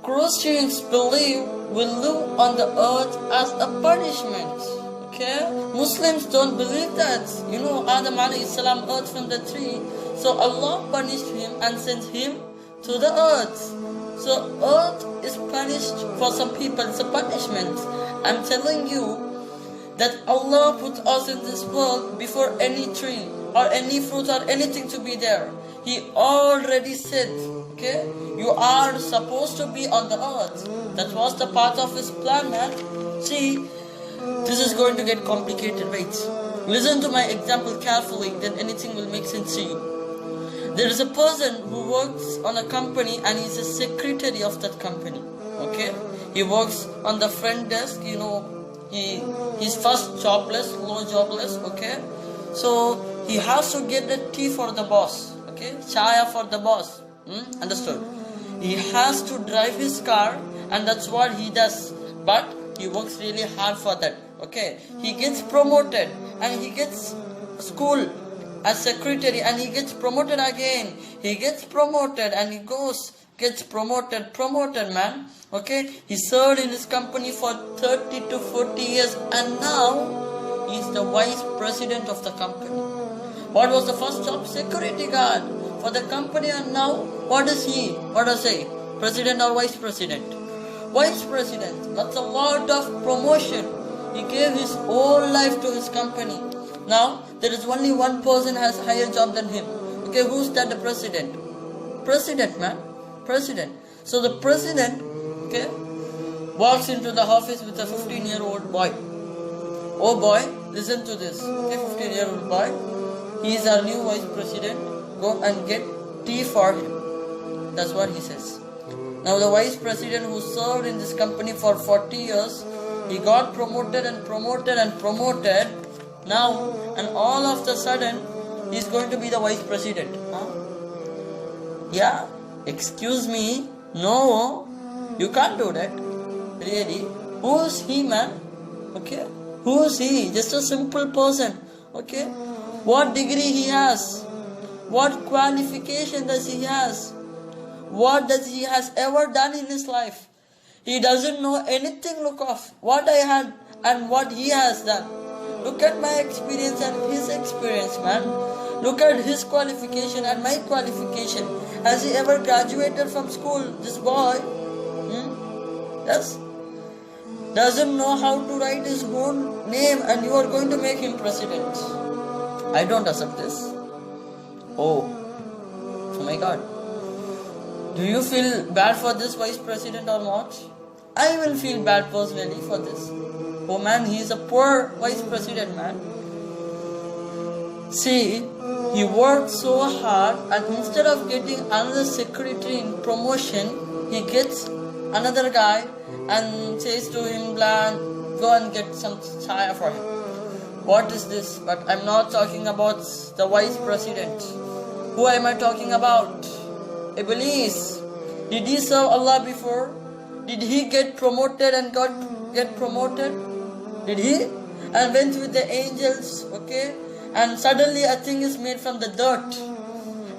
Christians believe we live on the earth as a punishment. Okay? Muslims don't believe that. You know, Adam alayhi salam ate from the tree. So Allah punished him and sent him to the earth. So earth is punished for some people. It's a punishment. I'm telling you that Allah put us in this world before any tree or any fruit or anything to be there. He already said, okay, you are supposed to be on the earth. That was the part of his plan, man. See, this is going to get complicated. Wait, listen to my example carefully, then anything will make sense to you. There is a person who works on a company and he's a secretary of that company. Okay, he works on the front desk. You know, he's first jobless, low jobless. Okay, so he has to get the tea for the boss. Okay, chaya for the boss. Understood? He has to drive his car, and that's what he does. But he works really hard for that. Okay, he gets promoted, and he gets school as secretary, and he gets promoted again. He gets promoted, and he gets promoted, man. Okay, he served in his company for 30 to 40 years, and now he's the vice president of the company. What was the first job? Security guard for the company, and now what is he? What does he? President or vice president? Vice president. That's a lot of promotion. He gave his whole life to his company. Now there is only one person has higher job than him. Okay, who's that? The president. President, man. President. So the president, okay, walks into the office with a 15-year-old boy. Oh boy, listen to this. Okay, 15-year-old boy. He is our new vice president. Go and get tea for him. That's what he says. Now the vice president who served in this company for 40 years, he got promoted and promoted and promoted. Now, and all of a sudden, he's going to be the vice president. Huh? Yeah, excuse me. No, you can't do that. Really? Who is he, man? Okay? Who is he? Just a simple person. Okay? What degree he has? What qualification does he has? What does he has ever done in his life? He doesn't know anything. Look of what I had and what he has done. Look at my experience and his experience, man. Look at his qualification and my qualification. Has he ever graduated from school? This boy, yes, doesn't know how to write his own name, and you are going to make him president. I don't accept this. Oh my God. Do you feel bad for this vice president or not? I will feel bad personally for this. Oh man, he is a poor vice president, man. See, he worked so hard, and instead of getting another secretary in promotion, he gets another guy and says to him, go and get some chaya for him. What is this? But I'm not talking about the vice president. Who am I talking about? Iblis. Did he serve Allah before? Did he get promoted and get promoted? Did he? And went with the angels, okay? And suddenly a thing is made from the dirt.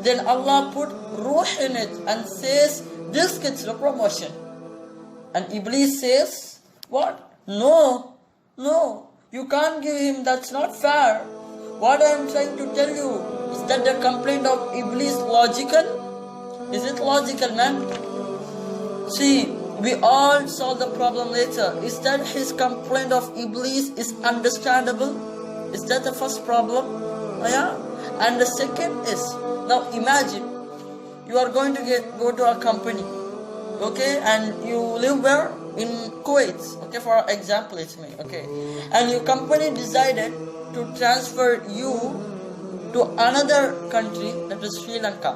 Then Allah put ruh in it and says, this gets the promotion. And Iblis says, what? No, you can't give him, that's not fair. What I am trying to tell you, is that the complaint of Iblis logical? Is it logical, man? See, we all solve the problem later. Is that his complaint of Iblis is understandable? Is that the first problem? Yeah. And the second is, now imagine, you are going to go to a company, okay, and you live where? In Kuwait, okay, for example it's me, okay, and your company decided to transfer you to another country, that is Sri Lanka,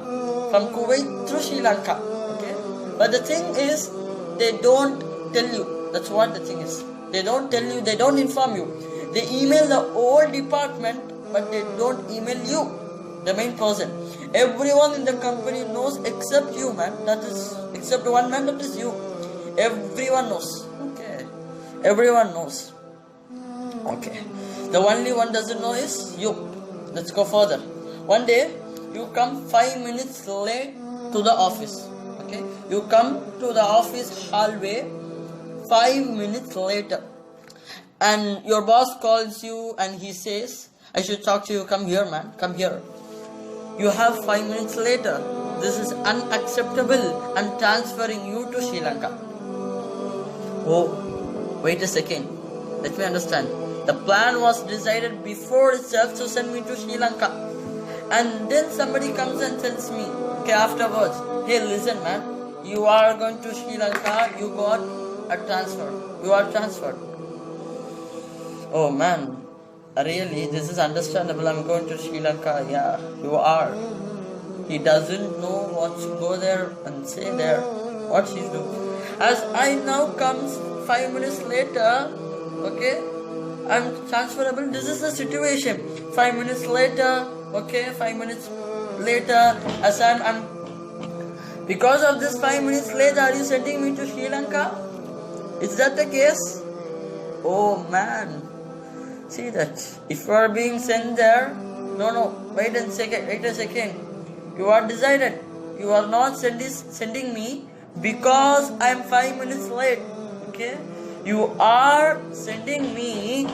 from Kuwait to Sri Lanka, okay, but the thing is, they don't tell you. That's what the thing is. They don't tell you, they don't inform you. They email the whole department, but they don't email you, the main person. Everyone in the company knows except you, man. That is, except one man, that is you. Everyone knows. Okay. Everyone knows. Okay. The only one doesn't know is you. Let's go further. One day, you come 5 minutes late to the office. Okay. You come to the office hallway 5 minutes later, and your boss calls you and he says, I should talk to you, come here man, come here. You have 5 minutes later. This is unacceptable. I'm transferring you to Sri Lanka. Oh, wait a second. Let me understand. The plan was decided before itself to send me to Sri Lanka. And then somebody comes and tells me, okay, afterwards, hey, listen man, you are going to Sri Lanka, you got a transfer. You are transferred. Oh man, really, this is understandable. I'm going to Sri Lanka. Yeah, you are. He doesn't know what to go there and say there. What he's doing. As I now comes 5 minutes later, okay, I'm transferable. This is the situation. 5 minutes later, okay, 5 minutes later, as I'm because of this 5 minutes later, are you sending me to Sri Lanka? Is that the case? Oh man. See that. If you are being sent there, no, wait a second. You are decided. You are not sending me because I am 5 minutes late. Okay? You are sending me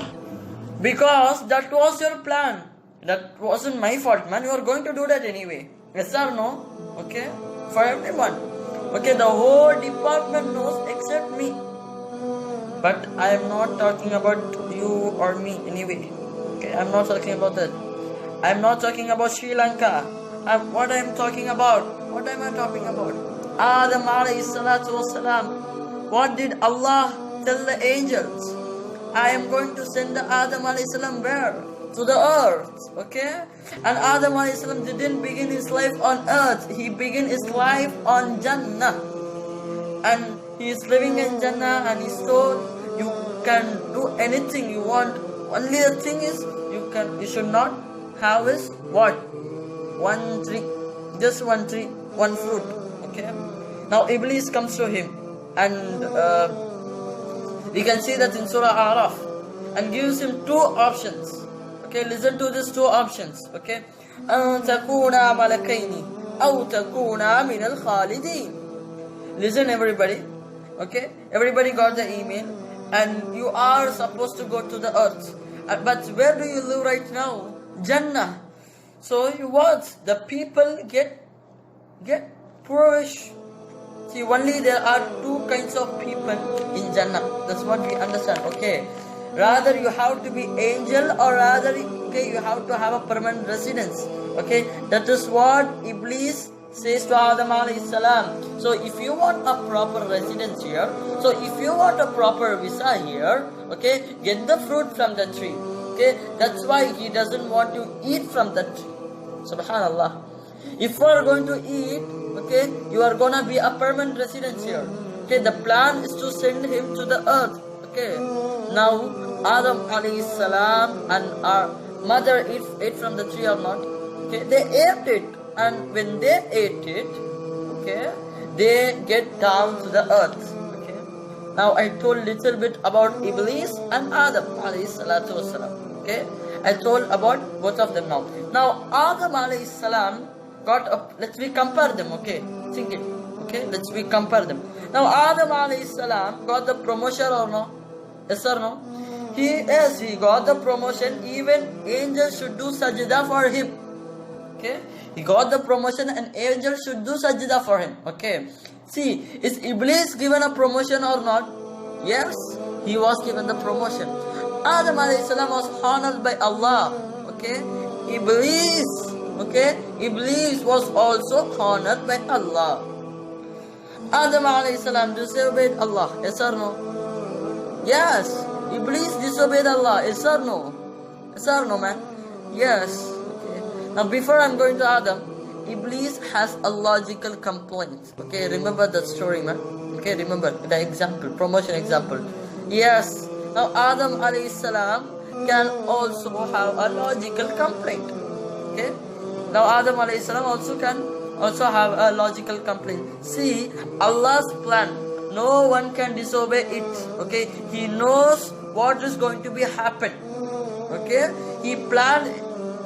because that was your plan. That wasn't my fault, man. You are going to do that anyway. Yes or no? Okay? For everyone. Okay, the whole department knows except me. But I am not talking about you or me anyway. Okay, I am not talking about that. I am not talking about Sri Lanka. What I am talking about? What am I talking about? Adam alayhi salatu wasalam. What did Allah tell the angels? I am going to send the Adam alayhi salam where? To the earth. Okay? And Adam alayhi salam didn't begin his life on earth. He began his life on Jannah. And he is living in Jannah, and he's told you can do anything you want. Only the thing is you should not have is what? One tree. Just one tree, one fruit. Okay. Now Iblis comes to him, and we can see that in Surah Araf, and gives him two options. Okay, listen to these two options. Okay. أن تكونا ملكين أو تكونا من الخالدين. Listen everybody. Okay, everybody got the email, and you are supposed to go to the earth. But where do you live right now? Jannah. So what? The people get poorish. See, only there are two kinds of people in Jannah. That's what we understand. Okay, rather you have to be angel, or rather you have to have a permanent residence. Okay, that is what Iblis says to Adam alayhi salam. So if you want a proper residence here, so if you want a proper visa here, okay, get the fruit from the tree. Okay, that's why he doesn't want to eat from the tree. Subhanallah. If you are going to eat, okay, you are gonna be a permanent residence here. Okay, the plan is to send him to the earth. Okay, now Adam alayhi salam and our mother ate from the tree or not? Okay, they ate it. And when they ate it, okay, they get down to the earth. Okay. Now I told little bit about Iblis and Adam alayhi salatu wasalam. Okay. I told about both of them now. Now Adam alayhi salam got up. Let's we compare them. Okay. Think it. Okay. Let's we compare them. Now Adam alayhi salam got the promotion or no? Yes or no? He got the promotion. Even angels should do sajda for him. Okay. He got the promotion, and angels should do sajda for him. Okay. See, is Iblis given a promotion or not? Yes, he was given the promotion. Adam alayhi salam was honored by Allah. Okay. Iblis was also honored by Allah. Adam alayhi salam disobeyed Allah. Yes or no? Yes. Iblis disobeyed Allah. Yes or no? Yes or no, man? Yes. Now before I'm going to Adam, Iblis has a logical complaint. Okay, remember that story, man. Okay, remember the example, promotion example. Yes. Now Adam alayhi salam can also have a logical complaint. Okay. Now Adam alayhi salam also have a logical complaint. See, Allah's plan, no one can disobey it. Okay, He knows what is going to be happen. Okay, He planned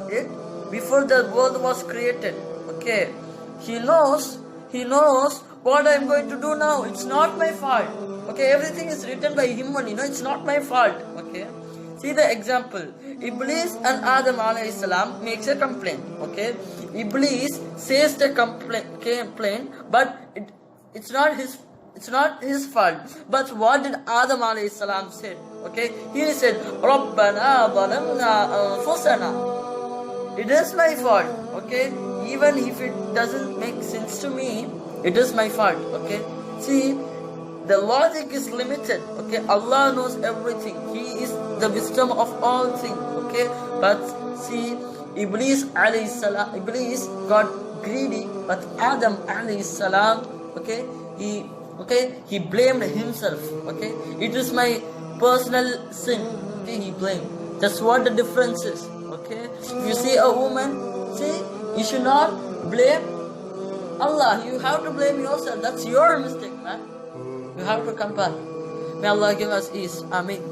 it before the world was created. Okay, He knows what I'm going to do now? It's not my fault. Okay, everything is written by him only. No, it's not my fault. Okay. See the example. Iblis and Adam alayhi salam makes a complaint. Okay. Iblis says the complaint, but it's not his fault. But what did Adam alayhi salam said? Okay. He said, Rabbana zalamna anfusana. It is my fault. Okay. Even if it doesn't make sense to me, it is my fault. Okay. See, the logic is limited. Okay. Allah knows everything. He is the wisdom of all things. Okay. But see, Iblis got greedy, but Adam alayhi salam, he blamed himself. Okay. It is my personal sin. Okay. He blamed. That's what the difference is. Okay. If you see a woman, see, you should not blame Allah. You have to blame yourself. That's your mistake, man. You have to come back. May Allah give us ease. Ameen.